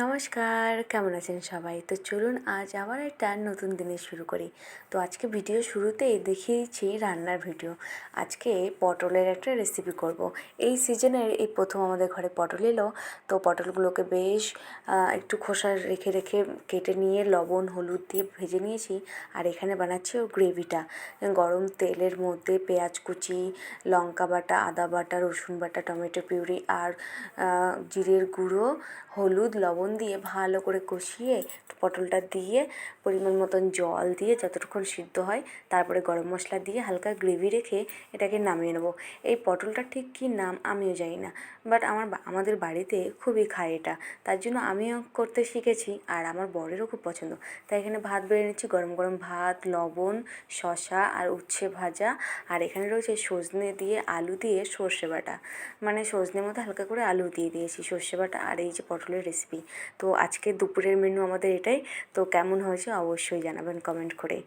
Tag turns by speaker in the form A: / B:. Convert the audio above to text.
A: নমস্কার, কেমন আছেন সবাই? তো চলুন আজ আবার একটা নতুন দিনের শুরু করি। তো আজকে ভিডিও শুরুতেই দেখিয়ে দিচ্ছি রান্নার ভিডিও। আজকে পটলের একটা রেসিপি করব। এই সিজনের এই প্রথম আমাদের ঘরে পটল এলো। তো পটলগুলোকে বেশ একটু খোসা রেখে রেখে কেটে নিয়ে লবণ হলুদ দিয়ে ভেজে নিয়েছি। আর এখানে বানাচ্ছি ও গ্রেভিটা। গরম তেলের মধ্যে পেঁয়াজ কুচি, লঙ্কা বাটা, আদা বাটা, রসুন বাটা, টমেটো পিউরি আর জিরের গুঁড়ো, হলুদ লবণ দিয়ে ভালো করে কষিয়ে পটলটা দিয়ে পরিমাণ মতন জল দিয়ে যতটুকুন সিদ্ধ হয় তারপরে গরম মশলা দিয়ে হালকা গ্রেভি রেখে এটাকে নামিয়ে নেব। এই পটলটার ঠিক কী নাম আমিও জানি না, বাট আমাদের বাড়িতে খুবই খায় এটা, তার জন্য আমিও করতে শিখেছি আর আমার বরেরও খুব পছন্দ। তাই এখানে ভাত বেড়ে নিচ্ছি, গরম গরম ভাত, লবণ, শসা আর উচ্ছে ভাজা। আর এখানে রয়েছে সজনে দিয়ে আলু দিয়ে সর্ষে বাটা, মানে সজনের মধ্যে হালকা করে আলু দিয়ে দিয়েছি, সর্ষে বাটা আর এই যে পটলের রেসিপি। তো আজকে দুপুরের মেনু আমাদের এটাই। তো কেমন হয়েছে অবশ্যই জানাবেন কমেন্ট করে।